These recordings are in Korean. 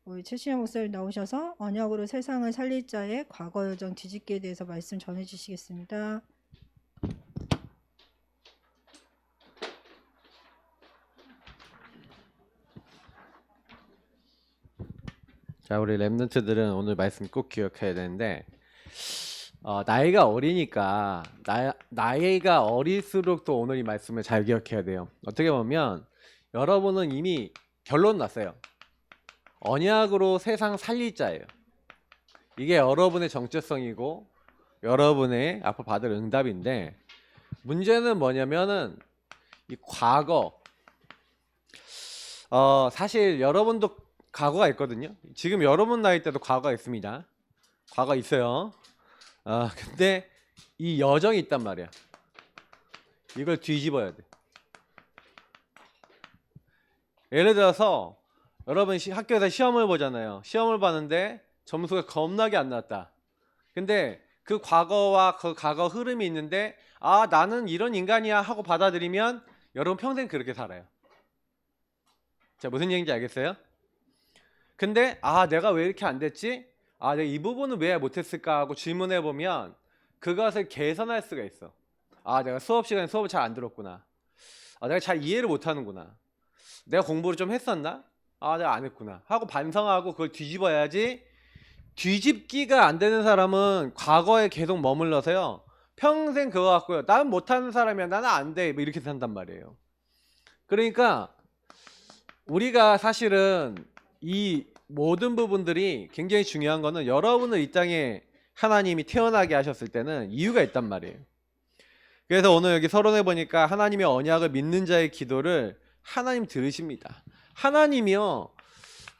우리 최신영 목사님 나오셔서 언약으로 세상을 살릴 자의 과거 여정 뒤집기에 대해서 말씀 전해 주시겠습니다. 자, 우리 랩런트들은 오늘 말씀 꼭 기억해야 되는데, 나이가 어리니까 나이가 어릴수록 또 오늘 이 말씀을 잘 기억해야 돼요. 어떻게 보면 여러분은 이미 결론 났어요. 언약으로 세상 살릴 자예요. 이게 여러분의 정체성이고 여러분의 앞으로 받을 응답인데, 문제는 뭐냐면은 이 과거, 사실 여러분도 과거가 있거든요. 지금 여러분 나이 때도 과거가 있습니다. 과거 있어요. 근데 이 여정이 있단 말이야. 이걸 뒤집어야 돼. 예를 들어서 여러분 학교에서 시험을 보잖아요. 시험을 봤는데 점수가 겁나게 안 나왔다. 근데 그 과거와 그 과거 흐름이 있는데, 나는 이런 인간이야 하고 받아들이면 여러분 평생 그렇게 살아요. 자, 무슨 얘기인지 알겠어요? 근데 내가 왜 이렇게 안 됐지? 내가 이 부분은 왜 못했을까 하고 질문해 보면 그것을 개선할 수가 있어. 내가 수업 시간에 수업을 잘 안 들었구나. 내가 잘 이해를 못하는구나. 내가 공부를 좀 했었나? 내가 안 했구나 하고 반성하고 그걸 뒤집어야지. 뒤집기가 안 되는 사람은 과거에 계속 머물러서요, 평생 그거 갖고요, 나는 못하는 사람이야, 나는 안 돼, 뭐 이렇게 산단 말이에요. 그러니까 우리가 사실은 이 모든 부분들이 굉장히 중요한 거는, 여러분을 이 땅에 하나님이 태어나게 하셨을 때는 이유가 있단 말이에요. 그래서 오늘 여기 서론에 보니까 하나님의 언약을 믿는 자의 기도를 하나님 들으십니다. 하나님이요,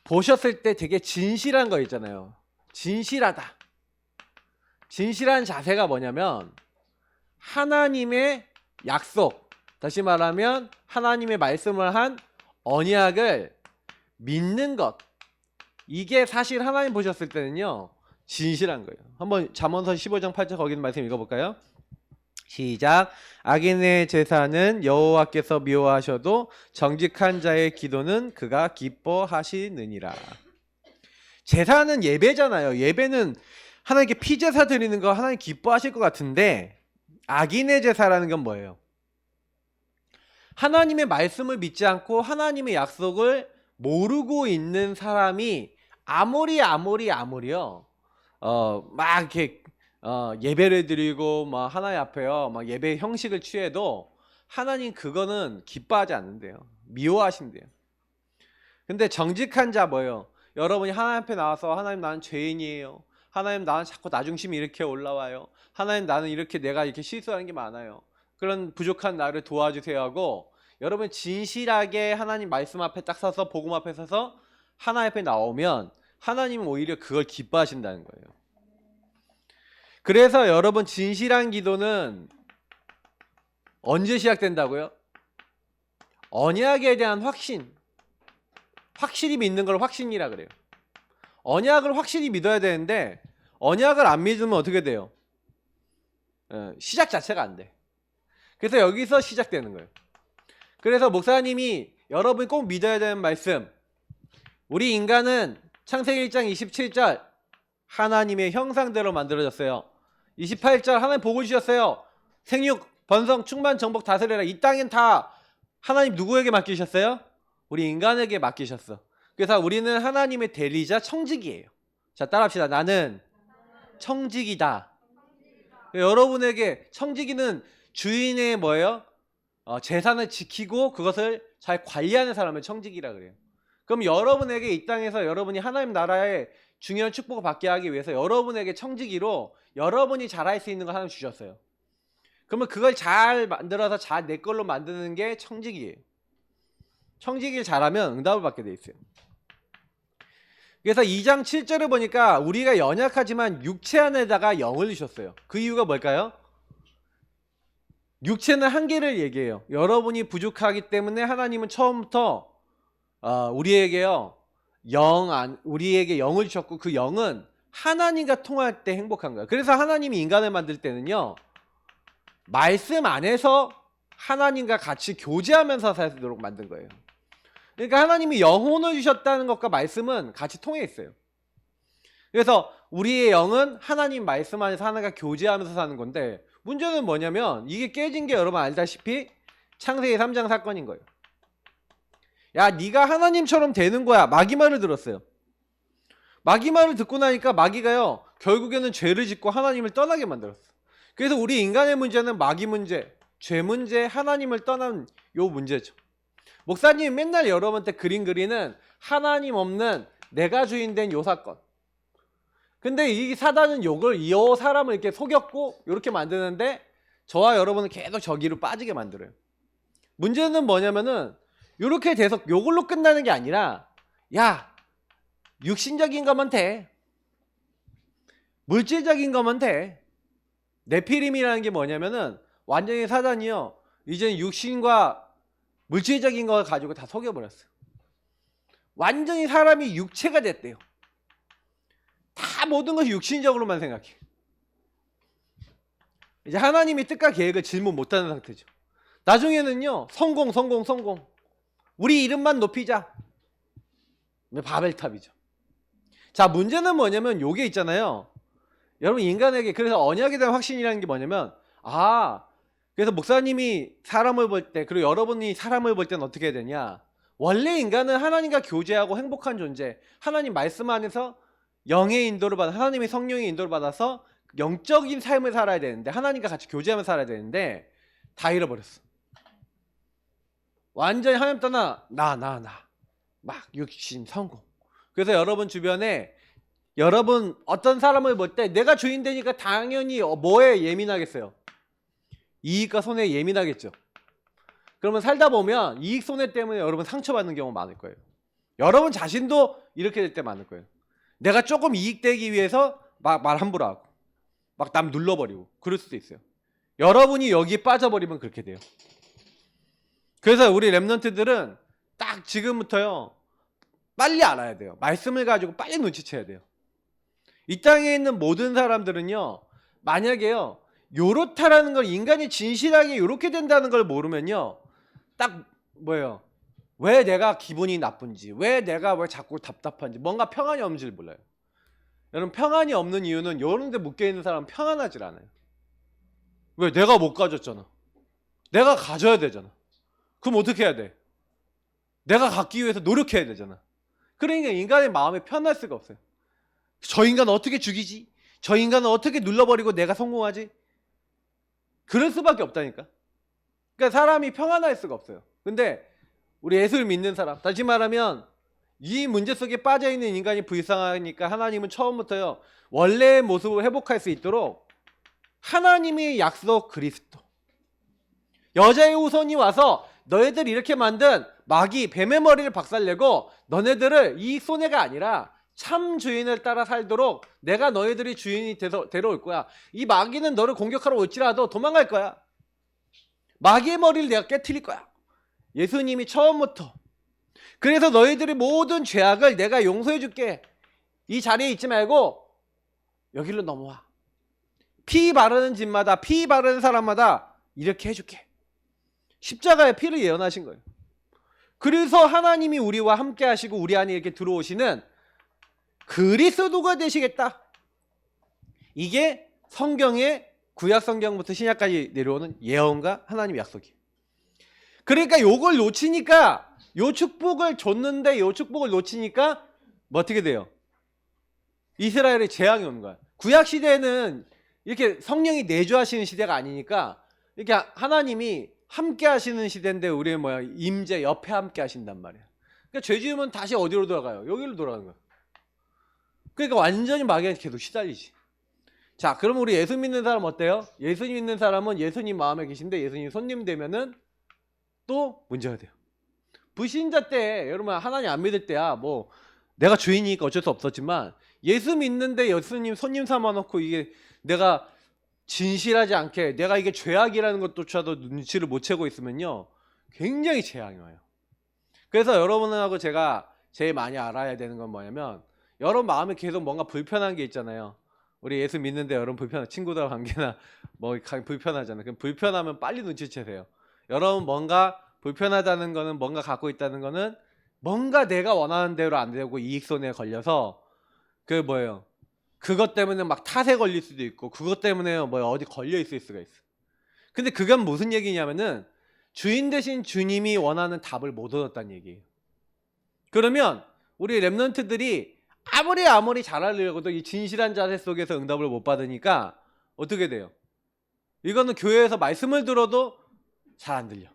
보셨을 때 되게 진실한 거 있잖아요. 진실하다. 진실한 자세가 뭐냐면 하나님의 약속, 다시 말하면 하나님의 말씀을 한 언약을 믿는 것, 이게 사실 하나님 보셨을 때는요 진실한 거예요. 한번 잠언서 15장 8절 거기 있는 말씀 읽어볼까요? 시작. 악인의 제사는 여호와께서 미워하셔도 정직한 자의 기도는 그가 기뻐하시느니라. 제사는 예배잖아요. 예배는 하나님께 피제사 드리는 거 하나님 기뻐하실 것 같은데, 악인의 제사라는 건 뭐예요? 하나님의 말씀을 믿지 않고 하나님의 약속을 모르고 있는 사람이 아무리요 막 이렇게 예배를 드리고 막 하나님 앞에요 막 예배 형식을 취해도 하나님 그거는 기뻐하지 않는데요. 미워하신대요. 근데 정직한 자 뭐예요? 여러분이 하나님 앞에 나와서, 하나님 나는 죄인이에요, 하나님 나는 자꾸 나 중심이 이렇게 올라와요, 하나님 나는 이렇게 내가 이렇게 실수하는 게 많아요, 그런 부족한 나를 도와주세요 하고, 여러분 진실하게 하나님 말씀 앞에 딱 서서 복음 앞에 서서 하나님 앞에 나오면 하나님은 오히려 그걸 기뻐하신다는 거예요. 그래서 여러분 진실한 기도는 언제 시작된다고요? 언약에 대한 확실히 믿는 걸 확신이라 그래요. 언약을 확실히 믿어야 되는데 언약을 안 믿으면 어떻게 돼요? 시작 자체가 안 돼. 그래서 여기서 시작되는 거예요. 그래서 목사님이 여러분이 꼭 믿어야 되는 말씀, 우리 인간은 창세기 1장 27절 하나님의 형상대로 만들어졌어요. 28절 하나님 복을 주셨어요. 생육, 번성, 충만, 정복, 다스려라. 이 땅엔 다 하나님 누구에게 맡기셨어요? 우리 인간에게 맡기셨어. 그래서 우리는 하나님의 대리자 청직이에요. 자, 따라합시다. 나는 청직이다. 여러분에게 청지기는 주인의 뭐예요? 재산을 지키고 그것을 잘 관리하는 사람을 청지기라 그래요. 그럼 여러분에게 이 땅에서 여러분이 하나님 나라의 중요한 축복을 받게 하기 위해서 여러분에게 청지기로 여러분이 잘할 수 있는 거 하나 주셨어요. 그러면 그걸 잘 만들어서 잘 내 걸로 만드는 게 청지기예요. 청지기를 잘하면 응답을 받게 돼 있어요. 그래서 2장 7절을 보니까 우리가 연약하지만 육체 안에다가 영을 주셨어요. 그 이유가 뭘까요? 육체는 한계를 얘기해요. 여러분이 부족하기 때문에 하나님은 처음부터 우리에게요 우리에게 영을 주셨고, 그 영은 하나님과 통할 때 행복한 거예요. 그래서 하나님이 인간을 만들 때는요 말씀 안에서 하나님과 같이 교제하면서 살도록 만든 거예요. 그러니까 하나님이 영혼을 주셨다는 것과 말씀은 같이 통해 있어요. 그래서 우리의 영은 하나님 말씀 안에서 하나가 교제하면서 사는 건데, 문제는 뭐냐면 이게 깨진 게 여러분 알다시피 창세기 3장 사건인 거예요. 야, 네가 하나님처럼 되는 거야. 마귀 말을 들었어요. 마귀 말을 듣고 나니까 마귀가요, 결국에는 죄를 짓고 하나님을 떠나게 만들었어. 그래서 우리 인간의 문제는 마귀 문제, 죄 문제, 하나님을 떠난 요 문제죠. 목사님이 맨날 여러분한테 그림 그리는 하나님 없는 내가 주인 된 요 사건. 근데 이 사단은 이 사람을 이렇게 속였고 이렇게 만드는데 저와 여러분은 계속 저기로 빠지게 만들어요. 문제는 뭐냐면은 이렇게 돼서 요걸로 끝나는 게 아니라, 야, 육신적인 거면 돼. 물질적인 거면 돼. 네피림이라는 게 뭐냐면은 완전히 사단이요, 이제는 육신과 물질적인 걸 가지고 다 속여버렸어요. 완전히 사람이 육체가 됐대요. 다 모든 것이 육신적으로만 생각해. 이제 하나님이 뜻과 계획을 질문 못하는 상태죠. 나중에는요, 성공. 우리 이름만 높이자. 바벨탑이죠. 자, 문제는 뭐냐면 요게 있잖아요. 여러분, 인간에게 그래서 언약에 대한 확신이라는 게 뭐냐면, 그래서 목사님이 사람을 볼 때, 그리고 여러분이 사람을 볼 때는 어떻게 해야 되냐, 원래 인간은 하나님과 교제하고 행복한 존재, 하나님 말씀 안에서 영의 인도를 받아, 하나님의 성령의 인도를 받아서 영적인 삶을 살아야 되는데, 하나님과 같이 교제하며 살아야 되는데 다 잃어버렸어. 완전히 하나님 떠나 막 육신 성공. 그래서 여러분 주변에 여러분 어떤 사람을 볼 때 내가 주인 되니까 당연히 뭐에 예민하겠어요? 이익과 손해에 예민하겠죠. 그러면 살다 보면 이익 손해 때문에 여러분 상처받는 경우 많을 거예요. 여러분 자신도 이렇게 될 때 많을 거예요. 내가 조금 이익되기 위해서 막 말 함부로 하고 막 남 눌러버리고 그럴 수도 있어요. 여러분이 여기에 빠져버리면 그렇게 돼요. 그래서 우리 랩런트들은 딱 지금부터요, 빨리 알아야 돼요. 말씀을 가지고 빨리 눈치채야 돼요. 이 땅에 있는 모든 사람들은요, 만약에요, 요렇다라는 걸, 인간이 진실하게 요렇게 된다는 걸 모르면요, 딱 뭐예요, 왜 내가 기분이 나쁜지, 왜 자꾸 답답한지, 뭔가 평안이 없는지를 몰라요. 여러분, 평안이 없는 이유는 요런 데 묶여있는 사람은 평안하질 않아요. 왜? 내가 못 가졌잖아. 내가 가져야 되잖아. 그럼 어떻게 해야 돼? 내가 갖기 위해서 노력해야 되잖아. 그러니까 인간의 마음이 편할 수가 없어요. 저 인간은 어떻게 죽이지? 저 인간은 어떻게 눌러버리고 내가 성공하지? 그럴 수밖에 없다니까. 그러니까 사람이 평안할 수가 없어요. 근데 우리 예수를 믿는 사람, 다시 말하면 이 문제 속에 빠져있는 인간이 불쌍하니까 하나님은 처음부터요, 원래의 모습을 회복할 수 있도록 하나님의 약속 그리스도, 여자의 후손이 와서 너희들 이렇게 만든 마귀 뱀의 머리를 박살내고 너네들을 이 손해가 아니라 참 주인을 따라 살도록 내가 너희들이 주인이 돼서 데려올 거야. 이 마귀는 너를 공격하러 올지라도 도망갈 거야. 마귀의 머리를 내가 깨트릴 거야. 예수님이 처음부터. 그래서 너희들이 모든 죄악을 내가 용서해 줄게. 이 자리에 있지 말고 여기로 넘어와. 피 바르는 집마다, 피 바르는 사람마다 이렇게 해줄게. 십자가의 피를 예언하신 거예요. 그래서 하나님이 우리와 함께 하시고 우리 안에 이렇게 들어오시는 그리스도가 되시겠다. 이게 성경의 구약 성경부터 신약까지 내려오는 예언과 하나님의 약속이에요. 그러니까 요걸 놓치니까, 요 축복을 줬는데 요 축복을 놓치니까 뭐 어떻게 돼요? 이스라엘에 재앙이 오는 거야. 구약 시대에는 이렇게 성령이 내주하시는 시대가 아니니까 이렇게 하나님이 함께 하시는 시대인데 우리의 임재 옆에 함께 하신단 말이야. 그러니까 죄 지으면 다시 어디로 돌아가요? 여기로 돌아가는 거야. 그러니까 완전히 마귀한테 계속 시달리지. 자, 그럼 우리 예수 믿는 사람 어때요? 예수 믿는 사람은 예수님 마음에 계신데 예수님 손님 되면은 또 문제가 돼요. 불신자 때, 여러분 하나님 안 믿을 때야 뭐 내가 주인이니까 어쩔 수 없었지만, 예수 믿는데 예수님 손님 삼아놓고 이게 내가 진실하지 않게, 내가 이게 죄악이라는 것조차도 눈치를 못 채고 있으면요, 굉장히 재앙이 와요. 그래서 여러분하고 제가 제일 많이 알아야 되는 건 뭐냐면, 여러분 마음에 계속 뭔가 불편한 게 있잖아요. 우리 예수 믿는데 여러분 친구들 관계나 뭐 불편하잖아요. 그럼 불편하면 빨리 눈치채세요. 여러분 뭔가 불편하다는 거는, 뭔가 갖고 있다는 거는 뭔가 내가 원하는 대로 안 되고 이익손해에 걸려서 그 뭐예요? 그것 때문에 막 탓에 걸릴 수도 있고 그것 때문에 뭐 어디 걸려 있을 수가 있어. 근데 그건 무슨 얘기냐면은 주인 대신 주님이 원하는 답을 못 얻었다는 얘기예요. 그러면 우리 랩런트들이 아무리 잘하려고도 이 진실한 자세 속에서 응답을 못 받으니까 어떻게 돼요? 이거는 교회에서 말씀을 들어도 잘 안 들려.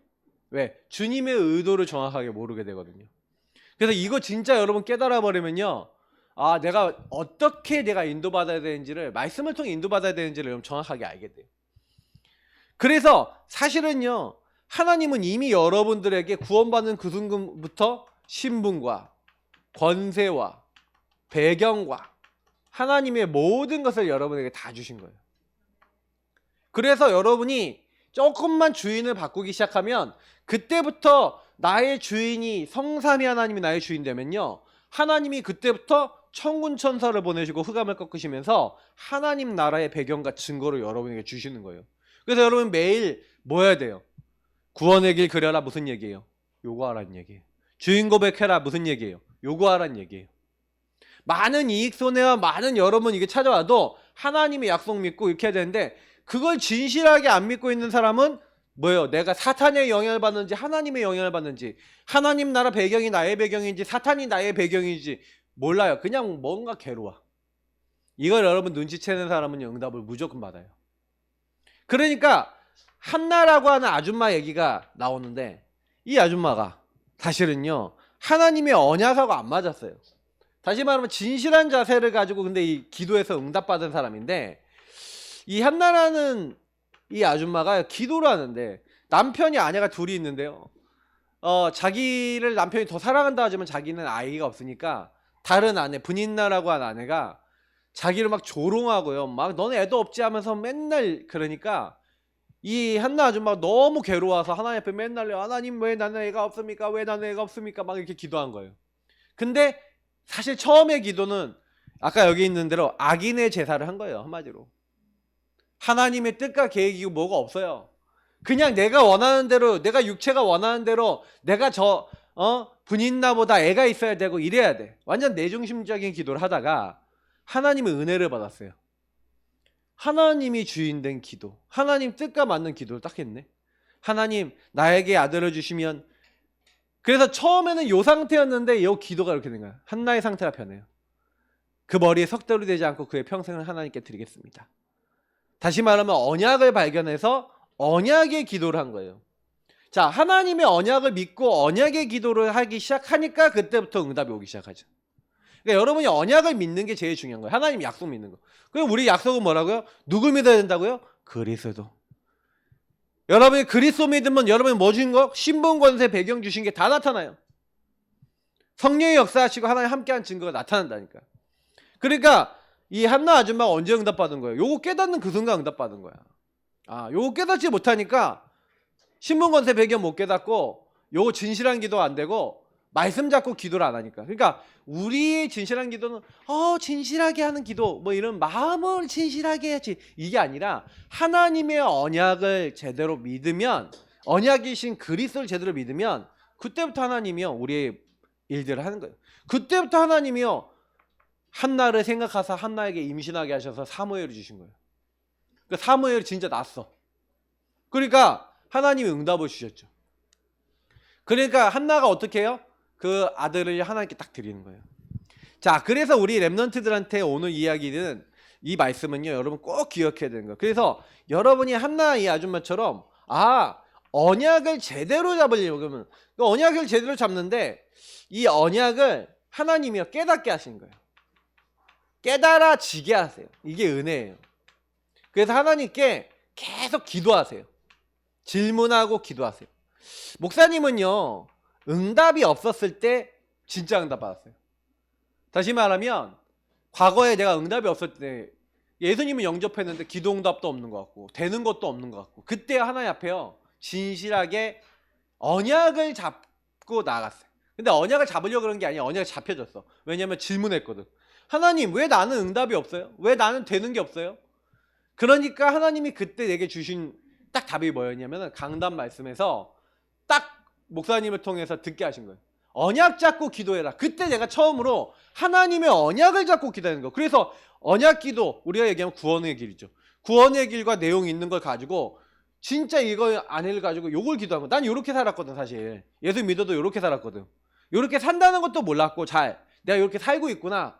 왜? 주님의 의도를 정확하게 모르게 되거든요. 그래서 이거 진짜 여러분 깨달아 버리면요. 아, 내가 어떻게 내가 인도받아야 되는지를, 말씀을 통해 인도받아야 되는지를 여러분 정확하게 알게 돼요. 그래서 사실은요, 하나님은 이미 여러분들에게 구원받는 그 순간부터 신분과 권세와 배경과 하나님의 모든 것을 여러분에게 다 주신 거예요. 그래서 여러분이 조금만 주인을 바꾸기 시작하면 그때부터 나의 주인이 성삼위 하나님이 나의 주인 되면요, 하나님이 그때부터 천군 천사를 보내시고 흑암을 꺾으시면서 하나님 나라의 배경과 증거를 여러분에게 주시는 거예요. 그래서 여러분 매일 뭐 해야 돼요? 구원의 길 그려라. 무슨 얘기예요? 요구하라는 얘기예요. 주인 고백해라. 무슨 얘기예요? 요구하라는 얘기예요. 많은 이익 손해와 많은 여러분 이게 찾아와도 하나님의 약속 믿고 이렇게 해야 되는데, 그걸 진실하게 안 믿고 있는 사람은 뭐예요? 내가 사탄의 영향을 받는지 하나님의 영향을 받는지, 하나님 나라 배경이 나의 배경인지 사탄이 나의 배경인지 몰라요. 그냥 뭔가 괴로워. 이걸 여러분 눈치채는 사람은 응답을 무조건 받아요. 그러니까 한나라고 하는 아줌마 얘기가 나오는데, 이 아줌마가 사실은요 하나님의 언약하고 안 맞았어요. 다시 말하면 진실한 자세를 가지고 근데 이 기도에서 응답받은 사람인데, 이 한나라는 이 아줌마가 기도를 하는데 남편이 아내가 둘이 있는데요. 자기를 남편이 더 사랑한다 하지만 자기는 아이가 없으니까 다른 아내, 분인나라고 하는 아내가 자기를 막 조롱하고요. 막 너는 애도 없지 하면서 맨날, 그러니까 이 한나 아줌마가 너무 괴로워서 하나님 앞에 맨날 하나님 왜 나는 애가 없습니까? 왜 나는 애가 없습니까? 막 이렇게 기도한 거예요. 근데 사실 처음에 기도는 아까 여기 있는 대로 악인의 제사를 한 거예요. 한마디로 하나님의 뜻과 계획이고 뭐가 없어요. 그냥 내가 원하는 대로, 내가 육체가 원하는 대로 내가 분인나보다 애가 있어야 되고 이래야 돼. 완전 내중심적인 기도를 하다가 하나님의 은혜를 받았어요. 하나님이 주인 된 기도, 하나님 뜻과 맞는 기도를 딱 했네. 하나님 나에게 아들을 주시면. 그래서 처음에는 요 상태였는데 요 기도가 이렇게 된 거야. 한나의 상태가 변해요. 그 머리에 석돌이 되지 않고 그의 평생을 하나님께 드리겠습니다. 다시 말하면 언약을 발견해서 언약의 기도를 한 거예요. 자, 하나님의 언약을 믿고 언약의 기도를 하기 시작하니까 그때부터 응답이 오기 시작하죠. 그러니까 여러분이 언약을 믿는 게 제일 중요한 거예요. 하나님 약속 믿는 거. 그럼 우리 약속은 뭐라고요? 누굴 믿어야 된다고요? 그리스도. 여러분이 그리스도 믿으면 여러분이 뭐 주신 거? 신분, 권세, 배경 주신 게 다 나타나요. 성령의 역사하시고 하나님 함께한 증거가 나타난다니까. 그러니까 이 한나 아줌마가 언제 응답받은 거예요? 요거 깨닫는 그 순간 응답받은 거야. 요거 깨닫지 못하니까 신분, 권세, 배경 못 깨닫고 요거 진실한 기도 안 되고 말씀 잡고 기도를 안 하니까. 그러니까 우리의 진실한 기도는 진실하게 하는 기도, 뭐 이런 마음을 진실하게 해야지, 이게 아니라 하나님의 언약을 제대로 믿으면, 언약이신 그리스도를 제대로 믿으면 그때부터 하나님이요 우리의 일들을 하는 거예요. 그때부터 하나님이요 한나를 생각하사 한나에게 임신하게 하셔서 사무엘을 주신 거예요. 그러니까 사무엘이 진짜 났어. 그러니까 하나님이 응답을 주셨죠. 그러니까 한나가 어떻게 해요? 그 아들을 하나님께 딱 드리는 거예요. 자, 그래서 우리 랩런트들한테 오늘 이야기는, 이 말씀은요 여러분 꼭 기억해야 되는 거예요. 그래서 여러분이 한나 이 아줌마처럼 언약을 제대로 잡으려고 그러면 그 언약을 제대로 잡는데, 이 언약을 하나님이요 깨닫게 하신 거예요. 깨달아지게 하세요. 이게 은혜예요. 그래서 하나님께 계속 기도하세요. 질문하고 기도하세요. 목사님은요 응답이 없었을 때 진짜 응답 받았어요. 다시 말하면 과거에 내가 응답이 없을 때 예수님을 영접했는데 기도 응답도 없는 것 같고 되는 것도 없는 것 같고, 그때 하나님 앞에요 진실하게 언약을 잡고 나갔어요. 근데 언약을 잡으려고 그런 게 아니라 언약이 잡혀졌어. 왜냐면 질문했거든. 하나님 왜 나는 응답이 없어요? 왜 나는 되는 게 없어요? 그러니까 하나님이 그때 내게 주신 딱 답이 뭐였냐면 강단 말씀에서 딱 목사님을 통해서 듣게 하신 거예요. 언약 잡고 기도해라. 그때 내가 처음으로 하나님의 언약을 잡고 기도하는 거. 그래서 언약 기도, 우리가 얘기하면 구원의 길이죠. 구원의 길과 내용이 있는 걸 가지고 진짜 이거 안을 가지고 요걸 기도하는 거. 난 요렇게 살았거든 사실. 예수 믿어도 요렇게 살았거든. 요렇게 산다는 것도 몰랐고 내가 요렇게 살고 있구나.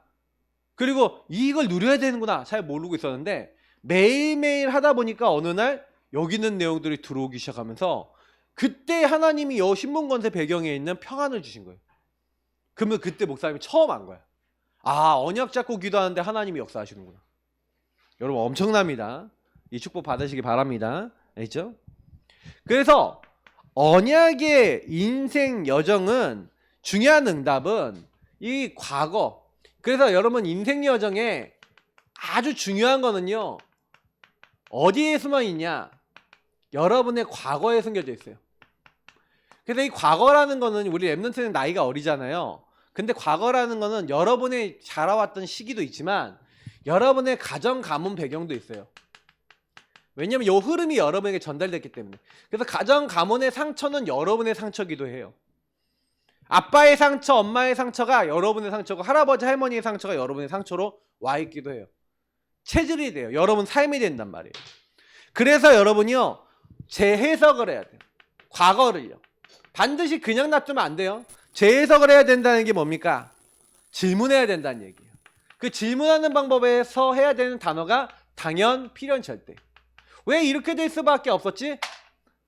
그리고 이걸 누려야 되는구나 잘 모르고 있었는데 매일매일 하다 보니까 어느 날 여기 있는 내용들이 들어오기 시작하면서 그때 하나님이 요 신문권세 배경에 있는 평안을 주신 거예요. 그러면 그때 목사님이 처음 안 거야. 아, 언약 잡고 기도하는데 하나님이 역사하시는구나. 여러분 엄청납니다. 이 축복 받으시기 바랍니다. 알죠? 그래서 언약의 인생 여정은 중요한 응답은 이 과거. 그래서 여러분 인생 여정에 아주 중요한 거는요. 어디에 숨어 있냐? 여러분의 과거에 숨겨져 있어요. 그래서 이 과거라는 거는 우리 랩런트는 나이가 어리잖아요. 근데 과거라는 거는 여러분의 자라왔던 시기도 있지만 여러분의 가정 가문 배경도 있어요. 왜냐면 이 흐름이 여러분에게 전달됐기 때문에. 그래서 가정 가문의 상처는 여러분의 상처기도 해요. 아빠의 상처, 엄마의 상처가 여러분의 상처고 할아버지 할머니의 상처가 여러분의 상처로 와 있기도 해요. 체질이 돼요. 여러분 삶이 된단 말이에요. 그래서 여러분이요 재해석을 해야 돼요. 과거를요. 반드시 그냥 놔두면 안 돼요. 재해석을 해야 된다는 게 뭡니까? 질문해야 된다는 얘기예요. 그 질문하는 방법에서 해야 되는 단어가 당연, 필연, 절대. 왜 이렇게 될 수밖에 없었지?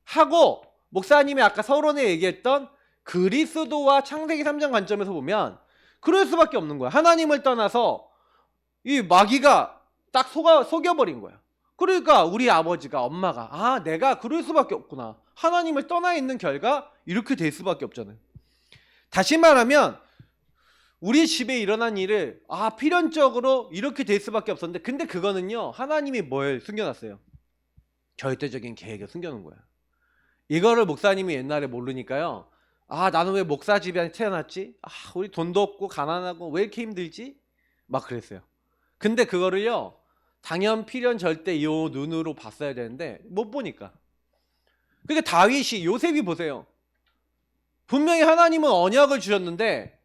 하고 목사님이 아까 서론에 얘기했던 그리스도와 창세기 3장 관점에서 보면 그럴 수밖에 없는 거야. 하나님을 떠나서 이 마귀가 딱 속여버린 거야. 그러니까 우리 아버지가 엄마가 아 내가 그럴 수밖에 없구나. 하나님을 떠나 있는 결과 이렇게 될 수밖에 없잖아요. 다시 말하면 우리 집에 일어난 일을 필연적으로 이렇게 될 수밖에 없었는데 근데 그거는요 하나님이 뭘 숨겨놨어요? 절대적인 계획을 숨겨놓은 거야. 이거를 목사님이 옛날에 모르니까요. 나는 왜 목사 집안에 태어났지? 우리 돈도 없고 가난하고 왜 이렇게 힘들지? 막 그랬어요. 근데 그거를요 당연 필연 절대 이 눈으로 봤어야 되는데 못 보니까. 그러니까 다윗이 요셉이 보세요. 분명히 하나님은 언약을 주셨는데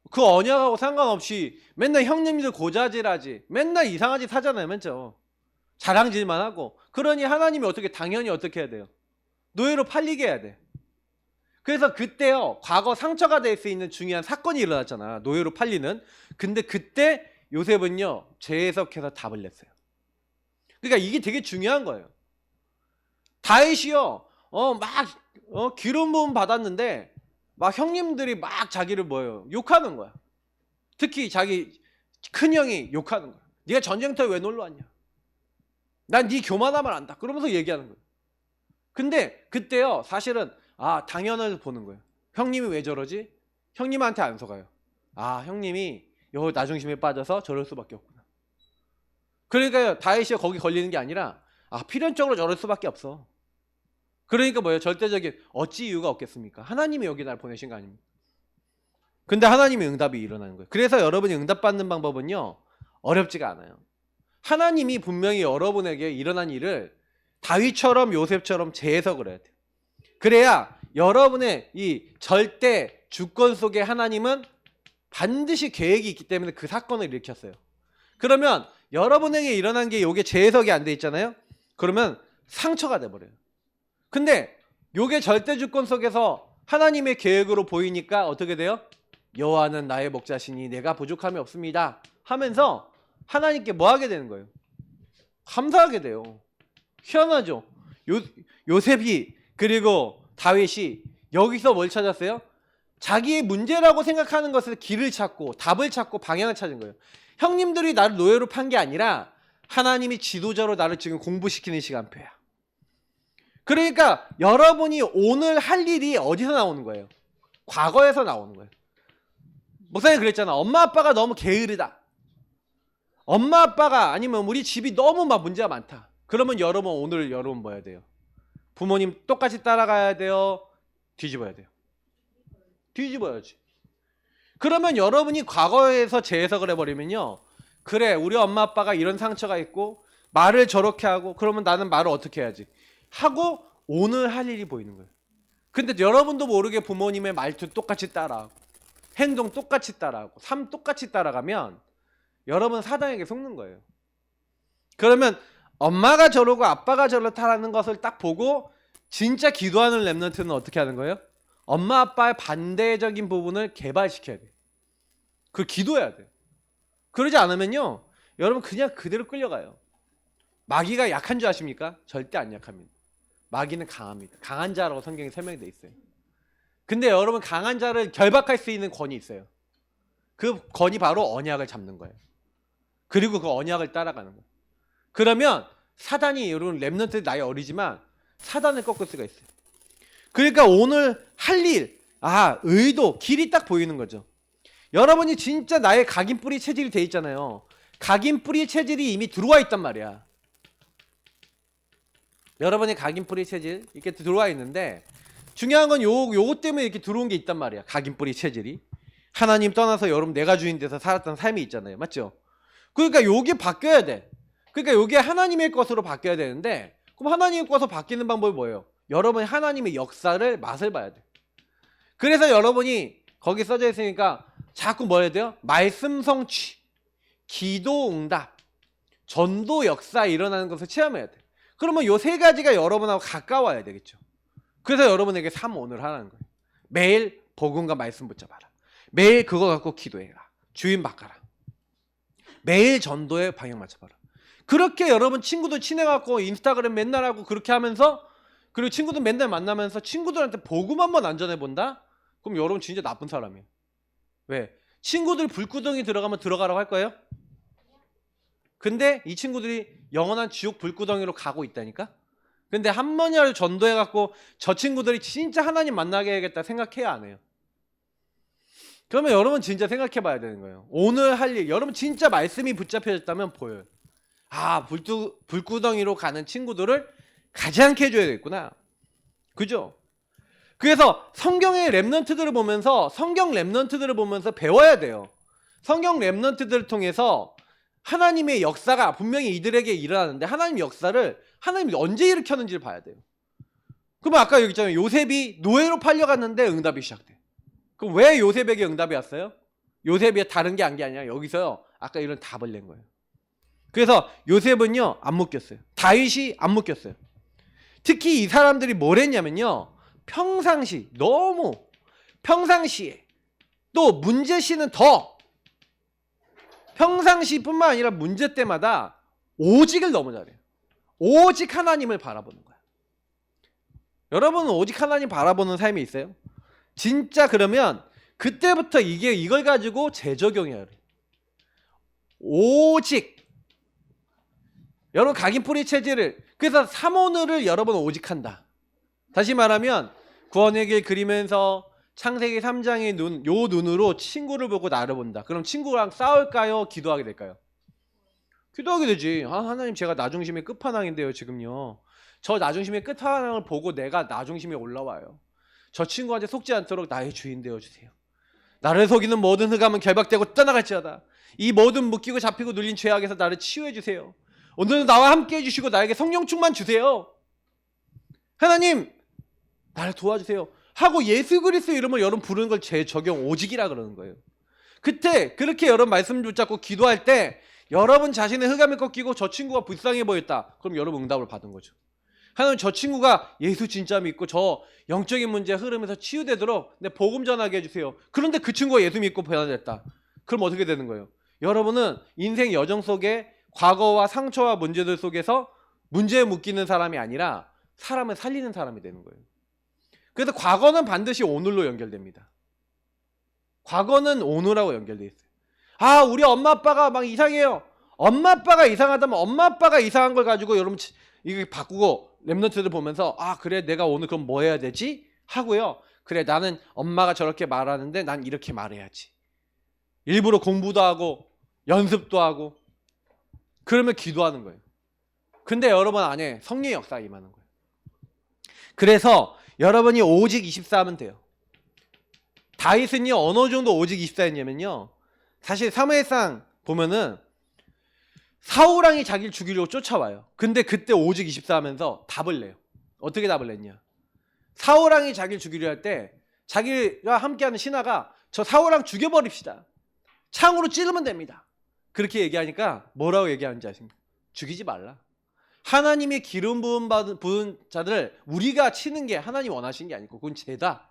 그 언약하고 상관없이 맨날 형님들 고자질하지. 맨날 이상한 짓 하잖아요. 맨죠. 자랑질만 하고. 그러니 하나님이 당연히 어떻게 해야 돼요? 노예로 팔리게 해야 돼. 그래서 그때요 과거 상처가 될 수 있는 중요한 사건이 일어났잖아. 노예로 팔리는. 근데 그때 요셉은요 재해석해서 답을 냈어요. 그러니까 이게 되게 중요한 거예요. 다윗이요 기름 부음 받았는데 막 형님들이 막 자기를 욕하는 거야. 특히 자기 큰형이 욕하는 거야. 네가 전쟁터에 왜 놀러 왔냐? 난 네 교만함을 안다. 그러면서 얘기하는 거예요. 근데 그때요 사실은 당연을 보는 거예요. 형님이 왜 저러지? 형님한테 안 속아요. 형님이 나 중심에 빠져서 저럴 수밖에 없구나. 그러니까 다윗이 거기 걸리는 게 아니라 필연적으로 저럴 수밖에 없어. 그러니까 절대적인 어찌 이유가 없겠습니까? 하나님이 여기 날 보내신 거 아닙니까? 근데 하나님의 응답이 일어나는 거예요. 그래서 여러분이 응답받는 방법은요 어렵지가 않아요. 하나님이 분명히 여러분에게 일어난 일을 다윗처럼 요셉처럼 재해석을 해야 돼요. 그래야 여러분의 이 절대 주권 속에 하나님은 반드시 계획이 있기 때문에 그 사건을 일으켰어요. 그러면 여러분에게 일어난 게 요게 재해석이 안 돼 있잖아요. 그러면 상처가 돼버려요. 근데 요게 절대 주권 속에서 하나님의 계획으로 보이니까 어떻게 돼요? 여호와는 나의 목자시니 내가 부족함이 없습니다 하면서 하나님께 뭐 하게 되는 거예요? 감사하게 돼요. 희한하죠? 요셉이 그리고 다윗이 여기서 뭘 찾았어요? 자기의 문제라고 생각하는 것을 길을 찾고 답을 찾고 방향을 찾은 거예요. 형님들이 나를 노예로 판 게 아니라 하나님이 지도자로 나를 지금 공부시키는 시간표야. 그러니까 여러분이 오늘 할 일이 어디서 나오는 거예요? 과거에서 나오는 거예요. 목사님 그랬잖아. 엄마 아빠가 너무 게으르다. 엄마 아빠가 아니면 우리 집이 너무 문제가 많다. 그러면 오늘 여러분 뭐 해야 돼요? 부모님 똑같이 따라가야 돼요? 뒤집어야 돼요? 뒤집어야지. 그러면 여러분이 과거에서 재해석을 해버리면요. 그래 우리 엄마 아빠가 이런 상처가 있고 말을 저렇게 하고 그러면 나는 말을 어떻게 해야지? 하고 오늘 할 일이 보이는 거예요. 근데 여러분도 모르게 부모님의 말투 똑같이 따라하고 행동 똑같이 따라하고 삶 똑같이 따라가면 여러분 사단에게 속는 거예요. 그러면 엄마가 저러고 아빠가 저렇다라는 것을 딱 보고 진짜 기도하는 렘넌트는 어떻게 하는 거예요? 엄마 아빠의 반대적인 부분을 개발시켜야 돼요. 그걸 기도해야 돼요. 그러지 않으면요 여러분 그냥 그대로 끌려가요. 마귀가 약한 줄 아십니까? 절대 안 약합니다. 마귀는 강합니다. 강한 자라고 성경에 설명이 돼 있어요. 근데 여러분 강한 자를 결박할 수 있는 권이 있어요. 그 권이 바로 언약을 잡는 거예요. 그리고 그 언약을 따라가는 거예요. 그러면 사단이 여러분 렘넌트 나이 어리지만 사단을 꺾을 수가 있어요. 그러니까 오늘 할 일, 의도, 길이 딱 보이는 거죠. 여러분이 진짜 나의 각인뿌리 체질이 돼 있잖아요. 각인뿌리 체질이 이미 들어와 있단 말이야. 여러분의 각인뿌리 체질 이렇게 들어와 있는데 중요한 건 요거 때문에 이렇게 들어온 게 있단 말이야. 각인뿌리 체질이. 하나님 떠나서 여러분 내가 주인 돼서 살았던 삶이 있잖아요. 맞죠? 그러니까 요게 바뀌어야 돼. 그러니까 요게 하나님의 것으로 바뀌어야 되는데 그럼 하나님의 것으로 바뀌는 방법이 뭐예요? 여러분이 하나님의 역사를 맛을 봐야 돼. 그래서 여러분이 거기 써져 있으니까 자꾸 뭐 해야 돼요? 말씀 성취, 기도 응답, 전도 역사 일어나는 것을 체험해야 돼. 그러면 요 세 가지가 여러분하고 가까워야 되겠죠. 그래서 여러분에게 3-5를 하라는 거예요. 매일 복음과 말씀 붙잡아라. 매일 그거 갖고 기도해라. 주인 바꿔라. 매일 전도에 방향 맞춰봐라. 그렇게 여러분 친구들 친해갖고 인스타그램 맨날 하고 그렇게 하면서 그리고 친구들 맨날 만나면서 친구들한테 복음 한번 안 전해본다? 그럼 여러분 진짜 나쁜 사람이에요. 왜? 친구들 불구덩이 들어가면 들어가라고 할 거예요? 근데 이 친구들이 영원한 지옥 불구덩이로 가고 있다니까? 근데 한 번이라도 전도해갖고 저 친구들이 진짜 하나님 만나게 해야겠다 생각해야 안 해요. 그러면 여러분 진짜 생각해 봐야 되는 거예요. 오늘 할 일, 여러분 진짜 말씀이 붙잡혀졌다면 보여요. 불구덩이로 가는 친구들을 가지 않게 해줘야 되겠구나. 그죠? 그래서 성경의 렘넌트들을 보면서 성경 렘넌트들을 보면서 배워야 돼요. 성경 렘넌트들을 통해서 하나님의 역사가 분명히 이들에게 일어나는데 하나님 역사를 하나님이 언제 일으켰는지를 봐야 돼요. 그러면 아까 여기 있잖아요. 요셉이 노예로 팔려갔는데 응답이 시작돼. 그럼 왜 요셉에게 응답이 왔어요? 요셉이 다른 게 아니라 여기서요. 아까 이런 답을 낸 거예요. 그래서 요셉은요 안 묶였어요. 다윗이 안 묶였어요. 특히 이 사람들이 뭘 했냐면요. 너무 평상시에 또 문제시는 더 평상시뿐만 아니라 문제 때마다 오직을 너무 잘해요. 오직 하나님을 바라보는 거야. 여러분은 오직 하나님 바라보는 삶이 있어요? 진짜 그러면 그때부터 이걸 가지고 재적용해야 돼. 오직 여러분 각인뿌리 체질을 그래서 삼오늘을 여러분 오직한다. 다시 말하면 구원의 길 그리면서 창세기 3장의 요 눈으로 친구를 보고 나를 본다. 그럼 친구랑 싸울까요? 기도하게 될까요? 기도하게 되지. 하나님 제가 나중심의 끝판왕인데요 지금요. 저 나중심의 끝판왕을 보고 내가 나중심에 올라와요. 저 친구한테 속지 않도록 나의 주인 되어주세요. 나를 속이는 모든 흑암은 결박되고 떠나갈지어다. 이 모든 묶이고 잡히고 눌린 죄악에서 나를 치유해주세요. 오늘은 나와 함께 해주시고 나에게 성령 충만 주세요. 하나님 나를 도와주세요 하고 예수 그리스도 이름을 여러분 부르는 걸 재적용 오직이라 그러는 거예요. 그때 그렇게 여러분 말씀 붙잡고 기도할 때 여러분 자신의 흑암이 꺾이고 저 친구가 불쌍해 보였다. 그럼 여러분 응답을 받은 거죠. 하나님 저 친구가 예수 진짜 믿고 저 영적인 문제 흐름에서 치유되도록 내 복음 전하게 해주세요. 그런데 그 친구가 예수 믿고 변화됐다. 그럼 어떻게 되는 거예요? 여러분은 인생 여정 속에 과거와 상처와 문제들 속에서 문제에 묶이는 사람이 아니라 사람을 살리는 사람이 되는 거예요. 그래서 과거는 반드시 오늘로 연결됩니다. 과거는 오늘하고 연결돼 있어요. 우리 엄마 아빠가 막 이상해요. 엄마 아빠가 이상하다면 엄마 아빠가 이상한 걸 가지고 여러분 이거 바꾸고 렘넌트들 보면서 그래 내가 오늘 그럼 뭐 해야 되지? 하고요. 그래 나는 엄마가 저렇게 말하는데 난 이렇게 말해야지. 일부러 공부도 하고 연습도 하고 그러면 기도하는 거예요. 근데 여러분 안에 성령의 역사가 임하는 거예요. 그래서 여러분이 오직 24하면 돼요. 다윗은요 어느 정도 오직 24였냐면요. 사실 사무엘상 보면은 사울왕이 자기를 죽이려고 쫓아와요. 근데 그때 오직 24하면서 답을 내요. 어떻게 답을 냈냐? 사울왕이 자기를 죽이려 할 때 자기가 함께하는 신하가 저 사울왕 죽여버립시다. 창으로 찌르면 됩니다. 그렇게 얘기하니까 뭐라고 얘기하는지 아십니까? 죽이지 말라. 하나님의 기름 부은 자들을 우리가 치는 게 하나님 원하시는 게 아니고 그건 죄다.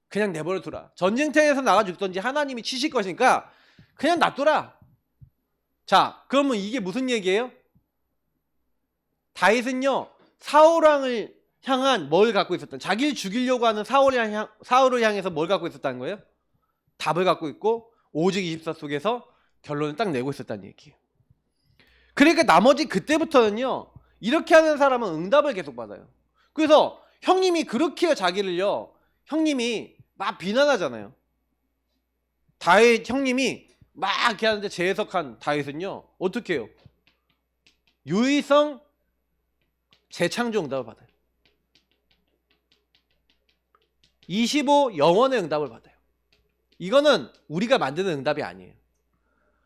그냥 내버려 두라. 전쟁터에서 나가 죽든지 하나님이 치실 것이니까 그냥 놔둬라. 자, 그러면 이게 무슨 얘기예요? 다윗은요, 사울왕을 향한 뭘 갖고 있었던, 자기를 죽이려고 하는 사울을 향해서 뭘 갖고 있었다는 거예요? 답을 갖고 있고 오직 24 속에서 결론을 딱 내고 있었다는 얘기예요. 그러니까 나머지 그때부터는요, 이렇게 하는 사람은 응답을 계속 받아요. 그래서 형님이 그렇게 자기를요, 형님이 막 비난하잖아요. 다윗 형님이 막 이렇게 하는데 재해석한 다윗은요, 어떻게 해요? 유의성 재창조 응답을 받아요. 25 영원의 응답을 받아요. 이거는 우리가 만드는 응답이 아니에요.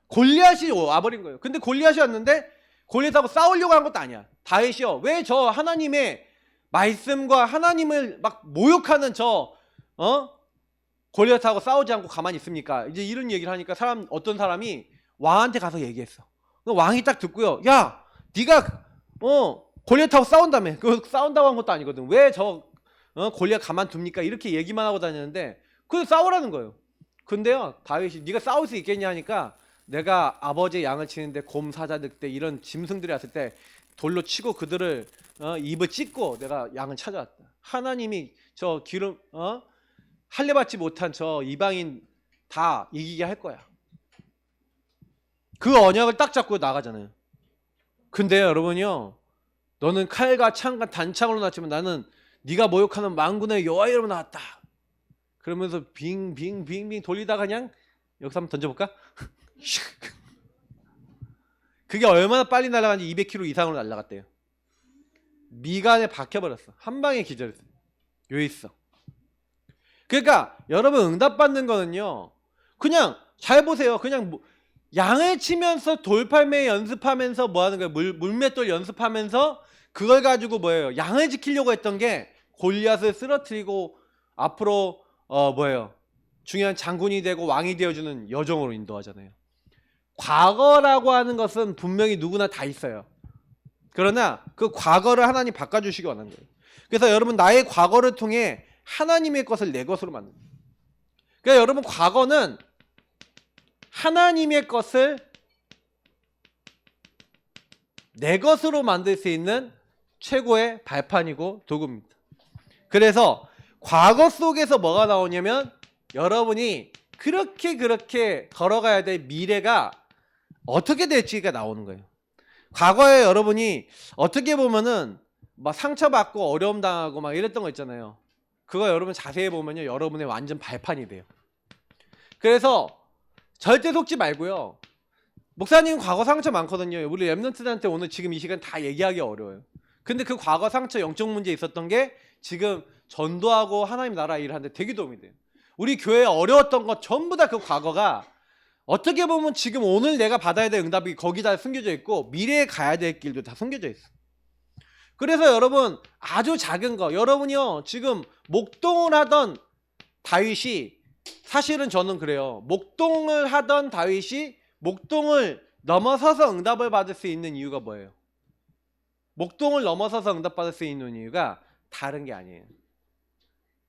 골리앗이 와버린 거예요. 근데 골리앗이 왔는데 골리앗하고 싸우려고 한 것도 아니야. 다윗이요, 왜 저 하나님의 말씀과 하나님을 막 모욕하는 저 골리앗하고 싸우지 않고 가만히 있습니까? 이제 이런 얘기를 하니까 어떤 사람이 왕한테 가서 얘기했어. 왕이 딱 듣고요, 야, 네가 골리앗하고 싸운다며. 그 싸운다고 한 것도 아니거든. 왜 저 골리앗 가만 둡니까? 이렇게 얘기만 하고 다니는데 그 싸우라는 거예요. 근데요, 다윗이 네가 싸울 수 있겠냐 하니까, 내가 아버지의 양을 치는데 곰, 사자, 늑대 이런 짐승들이 왔을 때 돌로 치고 그들을 입을 찢고 내가 양을 찾아왔다. 하나님이 저 기름 할례 받지 못한 저 이방인 다 이기게 할 거야. 그 언약을 딱 잡고 나가잖아요. 근데 여러분요, 너는 칼과 창과 단창으로 나왔지만 나는 네가 모욕하는 만군의 여호와 이름으로 나왔다. 그러면서 빙빙빙빙 돌리다가 그냥 여기서 한번 던져볼까? 그게 얼마나 빨리 날아가는지 200km 이상으로 날아갔대요. 미간에 박혀버렸어. 한 방에 기절했어. 요 있어. 그러니까 여러분, 응답받는 거는요, 그냥 잘 보세요. 그냥 양을 치면서 돌팔매 연습하면서 뭐 하는 거예요? 물맷돌 연습하면서 그걸 가지고 뭐예요? 양을 지키려고 했던 게 골리앗을 쓰러뜨리고 앞으로 뭐예요? 중요한 장군이 되고 왕이 되어주는 여정으로 인도하잖아요. 과거라고 하는 것은 분명히 누구나 다 있어요. 그러나 그 과거를 하나님 바꿔주시기 원하는 거예요. 그래서 여러분, 나의 과거를 통해 하나님의 것을 내 것으로 만듭니다. 그러니까 여러분, 과거는 하나님의 것을 내 것으로 만들 수 있는 최고의 발판이고 도구입니다. 그래서 과거 속에서 뭐가 나오냐면, 여러분이 그렇게 걸어가야 될 미래가 어떻게 될지가 나오는 거예요. 과거에 여러분이 어떻게 보면은 막 상처받고 어려움 당하고 막 이랬던 거 있잖아요. 그거 여러분 자세히 보면요, 여러분의 완전 발판이 돼요. 그래서 절대 속지 말고요. 목사님 과거 상처 많거든요. 우리 랩런트들한테 오늘 지금 이 시간 다 얘기하기 어려워요. 근데 그 과거 상처, 영적 문제 있었던 게 지금 전도하고 하나님 나라 일을 하는데 되게 도움이 돼요. 우리 교회에 어려웠던 것 전부 다 그 과거가 어떻게 보면 지금 오늘 내가 받아야 될 응답이 거기다 숨겨져 있고 미래에 가야 될 길도 다 숨겨져 있어. 그래서 여러분, 아주 작은 거, 여러분이요, 지금 목동을 하던 다윗이, 사실은 저는 그래요. 목동을 하던 다윗이 목동을 넘어서서 응답을 받을 수 있는 이유가 뭐예요? 목동을 넘어서서 응답받을 수 있는 이유가 다른 게 아니에요.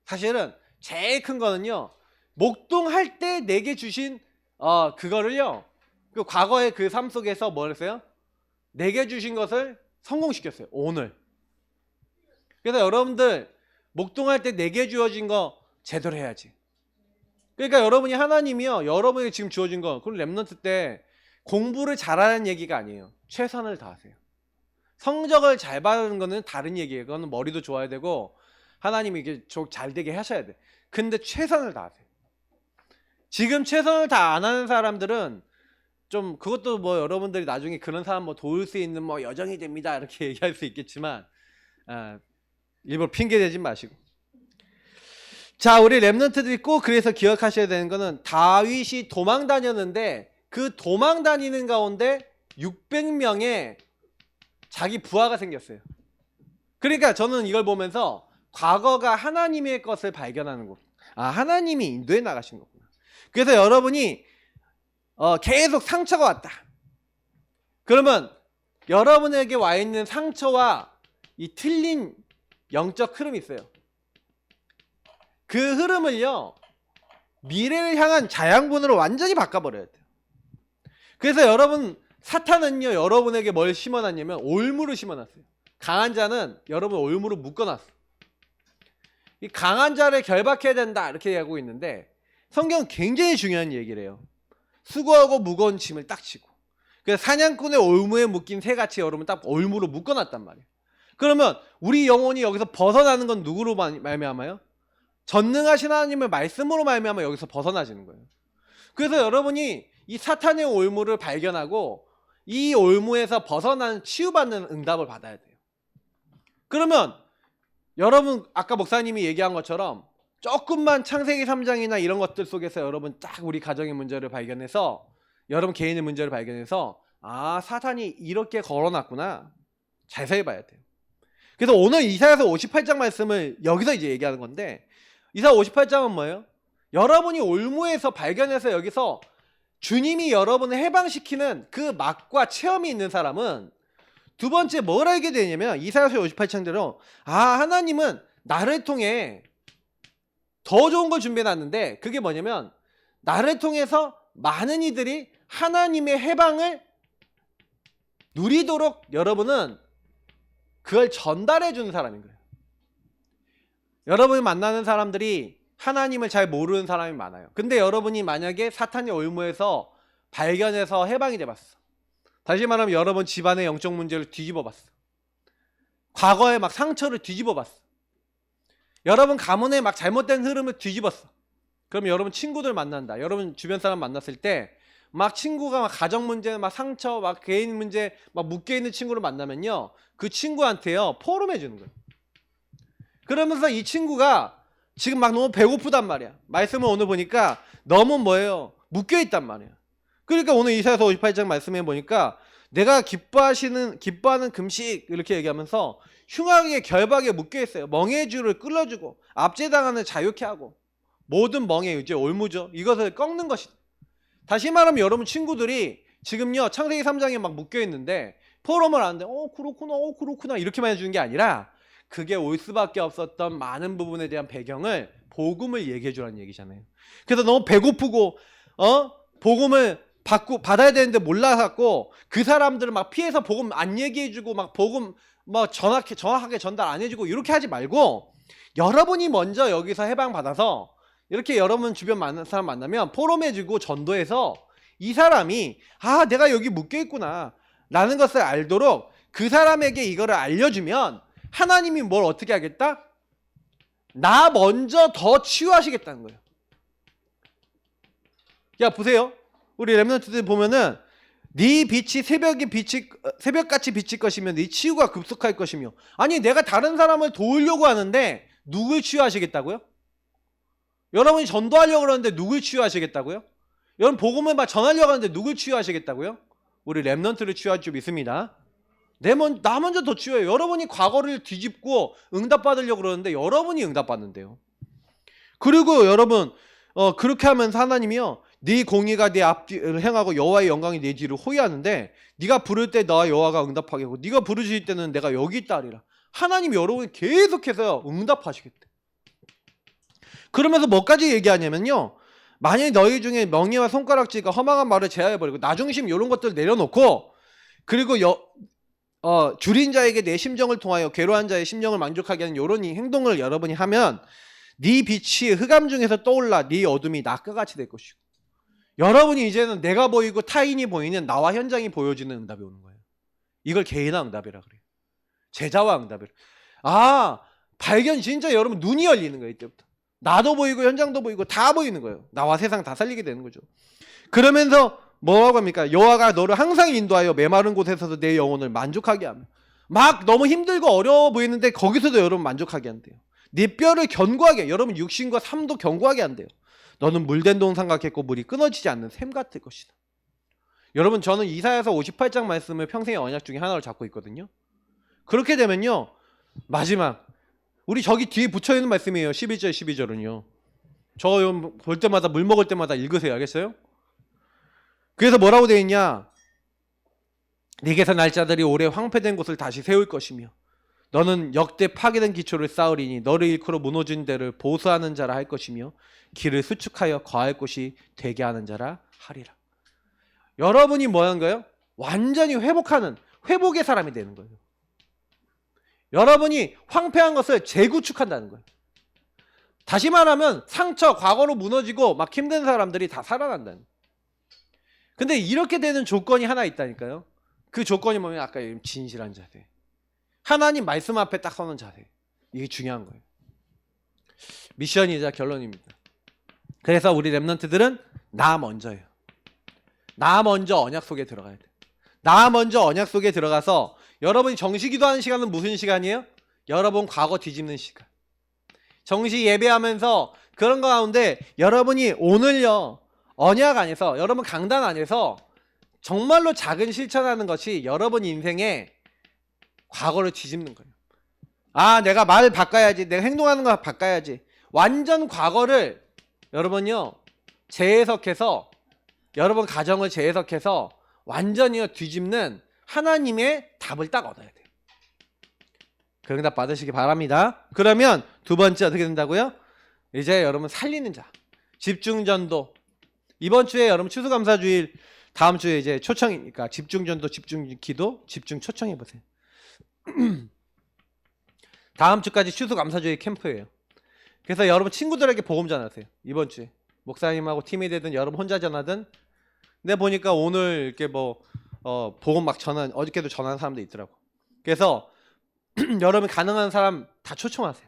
사실은 제일 큰 거는요, 목동할 때 내게 주신 그거를요, 그 과거의 그 삶 속에서 뭘 했어요? 내게 주신 것을 성공시켰어요. 오늘. 그래서 여러분들 목동할 때 내게 주어진 거 제대로 해야지. 그러니까 여러분이, 하나님이요, 여러분에게 지금 주어진 거, 그럼 랩런트 때 공부를 잘하는 얘기가 아니에요. 최선을 다하세요. 성적을 잘 받는 거는 다른 얘기예요. 그거는 머리도 좋아야 되고 하나님이 이게 잘 되게 하셔야 돼. 근데 최선을 다하세요. 지금 최선을 다 안 하는 사람들은 좀, 그것도 뭐 여러분들이 나중에 그런 사람 뭐 도울 수 있는 뭐 여정이 됩니다 이렇게 얘기할 수 있겠지만, 일부러 핑계 대지 마시고. 자, 우리 랩런트들이 꼭 그래서 기억하셔야 되는 거는, 다윗이 도망 다녔는데 그 도망 다니는 가운데 600명의 자기 부하가 생겼어요. 그러니까 저는 이걸 보면서 과거가 하나님의 것을 발견하는 거. 하나님이 인도해 나가신 거구나. 그래서 여러분이 계속 상처가 왔다. 그러면 여러분에게 와 있는 상처와 이 틀린 영적 흐름이 있어요. 그 흐름을요, 미래를 향한 자양분으로 완전히 바꿔버려야 돼요. 그래서 여러분, 사탄은요, 여러분에게 뭘 심어놨냐면 올무를 심어놨어요. 강한 자는 여러분 올무를 묶어놨어. 이 강한 자를 결박해야 된다 이렇게 얘기하고 있는데, 성경은 굉장히 중요한 얘기를 해요. 수고하고 무거운 짐을 딱 지고. 그래서 사냥꾼의 올무에 묶인 새같이 여러분 딱 올무로 묶어놨단 말이에요. 그러면 우리 영혼이 여기서 벗어나는 건 누구로 말미암아요? 전능하신 하나님의 말씀으로 말미암아 여기서 벗어나지는 거예요. 그래서 여러분이 이 사탄의 올무를 발견하고 이 올무에서 벗어나는 치유받는 응답을 받아야 돼요. 그러면 여러분 아까 목사님이 얘기한 것처럼 조금만 창세기 3장이나 이런 것들 속에서 여러분 딱 우리 가정의 문제를 발견해서 여러분 개인의 문제를 발견해서 아, 사탄이 이렇게 걸어놨구나. 자세히 봐야 돼요. 그래서 오늘 이사야서 58장 말씀을 여기서 이제 얘기하는 건데, 이사 58장은 뭐예요? 여러분이 올무에서 발견해서 여기서 주님이 여러분을 해방시키는 그 맛과 체험이 있는 사람은 두 번째 뭘 알게 되냐면, 이사야서 58장대로 하나님은 나를 통해 더 좋은 걸 준비해놨는데, 그게 뭐냐면 나를 통해서 많은 이들이 하나님의 해방을 누리도록 여러분은 그걸 전달해 주는 사람인 거예요. 여러분이 만나는 사람들이 하나님을 잘 모르는 사람이 많아요. 근데 여러분이 만약에 사탄의 올무에서 발견해서 해방이 돼봤어. 다시 말하면 여러분 집안의 영적 문제를 뒤집어 봤어. 과거에 막 상처를 뒤집어 봤어. 여러분 가문에 막 잘못된 흐름을 뒤집었어. 그럼 여러분 친구들 만난다. 여러분 주변 사람 만났을 때 막 친구가 막 가정 문제, 막 상처, 막 개인 문제, 막 묶여있는 친구를 만나면요, 그 친구한테요 포럼해 주는 거예요. 그러면서 이 친구가 지금 막 너무 배고프단 말이야. 말씀을 오늘 보니까 너무 뭐예요? 묶여있단 말이야. 그러니까 오늘 이사야서 58장 말씀해 보니까 내가 기뻐하는 금식 이렇게 얘기하면서 흉악의 결박에 묶여있어요. 멍에의 줄을 끌어주고 압제당하는 자유케 하고 모든 멍에 이제 올무죠. 이것을 꺾는 것이다. 다시 말하면 여러분 친구들이 지금요 창세기 3장에 막 묶여있는데 포럼을 하는데 그렇구나 이렇게만 해주는 게 아니라 그게 올 수밖에 없었던 많은 부분에 대한 배경을 복음을 얘기해 주라는 얘기잖아요. 그래서 너무 배고프고 복음을 받아야 되는데 몰라갖고 그 사람들을 막 피해서 복음 안 얘기해주고 막 복음 뭐 정확하게 전달 안 해주고 이렇게 하지 말고, 여러분이 먼저 여기서 해방 받아서 이렇게 여러분 주변 사람 만나면 포럼해주고 전도해서 이 사람이 내가 여기 묶여있구나 라는 것을 알도록 그 사람에게 이거를 알려주면 하나님이 뭘 어떻게 하겠다? 나 먼저 더 치유하시겠다는 거예요. 야 보세요. 우리 렘넌트들 보면은 네 빛이 새벽같이 비칠 것이며 네 치유가 급속할 것이며. 아니 내가 다른 사람을 도우려고 하는데 누굴 치유하시겠다고요? 여러분이 전도하려고 그러는데 누굴 치유하시겠다고요? 여러분 복음을 막 전하려고 하는데 누굴 치유하시겠다고요? 우리 렘넌트를 치유할 줄 믿습니다. 나 먼저 더 치유해요. 여러분이 과거를 뒤집고 응답받으려고 그러는데 여러분이 응답받는데요. 그리고 여러분 그렇게 하면서 하나님이요, 네 공의가 네 앞뒤를 행하고 여호와의 영광이 네 뒤를 호위하는데 네가 부를 때 너와 여호와가 응답하게 하고 네가 부르실 때는 내가 여기 있다 하리라. 하나님이 여러분 계속해서 응답하시겠대. 그러면서 뭐까지 얘기하냐면요, 만일 너희 중에 멍에와 손가락질과 허망한 말을 제하여버리고 나중심 이런 것들 내려놓고, 그리고 줄인 자에게 내 심정을 통하여 괴로운 자의 심정을 만족하게 하는 이런 행동을 여러분이 하면 네 빛이 흑암 중에서 떠올라 네 어둠이 낮과 같이 될 것이고, 여러분이 이제는 내가 보이고 타인이 보이는 나와 현장이 보여지는 응답이 오는 거예요. 이걸 개인화 응답이라 그래요. 제자화 응답이라. 발견 진짜 여러분 눈이 열리는 거예요. 이때부터 나도 보이고 현장도 보이고 다 보이는 거예요. 나와 세상 다 살리게 되는 거죠. 그러면서 뭐라고 합니까? 여호와가 너를 항상 인도하여 메마른 곳에서도 내 영혼을 만족하게 하며. 막 너무 힘들고 어려워 보이는데 거기서도 여러분 만족하게 한대요. 네 뼈를 견고하게, 여러분 육신과 삶도 견고하게 한대요. 너는 물된 동 삼각했고 물이 끊어지지 않는 샘 같을 것이다. 여러분 저는 이사야서 58장 말씀을 평생의 언약 중에 하나로 잡고 있거든요. 그렇게 되면요, 마지막 우리 저기 뒤에 붙여있는 말씀이에요. 11절 12절은요 저 볼 때마다 물 먹을 때마다 읽으세요. 알겠어요? 그래서 뭐라고 되어 있냐? 네게서 날짜들이 오래 황폐된 곳을 다시 세울 것이며 너는 역대 파괴된 기초를 쌓으리니 너를 일컬어 무너진 데를 보수하는 자라 할 것이며 길을 수축하여 거할 곳이 되게 하는 자라 하리라. 여러분이 뭐 하는 거예요? 완전히 회복하는 회복의 사람이 되는 거예요. 여러분이 황폐한 것을 재구축한다는 거예요. 다시 말하면 상처, 과거로 무너지고 막 힘든 사람들이 다 살아난다는 거예요. 근데 이렇게 되는 조건이 하나 있다니까요. 그 조건이 뭐냐면 아까 얘기한 진실한 자세. 하나님 말씀 앞에 딱 서는 자세. 이게 중요한 거예요. 미션이자 결론입니다. 그래서 우리 랩런트들은 나 먼저예요. 나 먼저 언약 속에 들어가야 돼. 나 먼저 언약 속에 들어가서 여러분이 정시 기도하는 시간은 무슨 시간이에요? 여러분 과거 뒤집는 시간. 정시 예배하면서 그런 거 가운데 여러분이 오늘요 언약 안에서 여러분 강단 안에서 정말로 작은 실천하는 것이 여러분 인생의 과거를 뒤집는 거예요. 아, 내가 말 바꿔야지. 내가 행동하는 거 바꿔야지. 완전 과거를 여러분요 재해석해서 여러분 가정을 재해석해서 완전히 뒤집는 하나님의 답을 딱 얻어야 돼요. 그 응답 받으시기 바랍니다. 그러면 두 번째 어떻게 된다고요? 이제 여러분 살리는 자. 집중전도. 이번 주에 여러분 추수감사주일, 다음 주에 이제 초청이니까 집중전도, 집중기도, 집중 초청해 보세요. 다음 주까지 추수감사주일 캠프예요. 그래서 여러분 친구들에게 복음 전하세요. 이번 주에 목사님하고 팀이 되든 여러분 혼자 전하든. 근데 보니까 오늘 이렇게 복음 막 전한, 어저께도 전한 사람도 있더라고. 그래서 여러분 가능한 사람 다 초청하세요.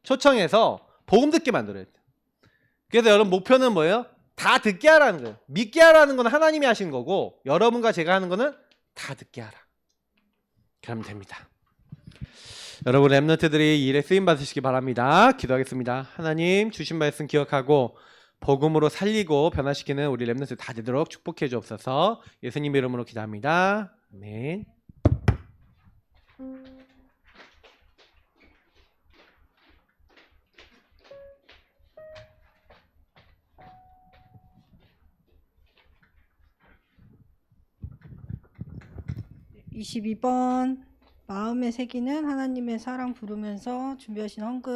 초청해서 복음 듣게 만들어야 돼요. 그래서 여러분 목표는 뭐예요? 다 듣게 하라는 거예요. 믿게 하라는 건 하나님이 하신 거고 여러분과 제가 하는 거는 다 듣게 하라. 그러면 됩니다. 여러분 랩런트들이 이 일에 쓰임 받으시기 바랍니다. 기도하겠습니다. 하나님 주신 말씀 기억하고 복음으로 살리고 변화시키는 우리 랩런트 다 되도록 축복해 주옵소서. 예수님 이름으로 기도합니다. 아멘. 네, 22번 마음에 새기는 하나님의 사랑 부르면서 준비하신 헌금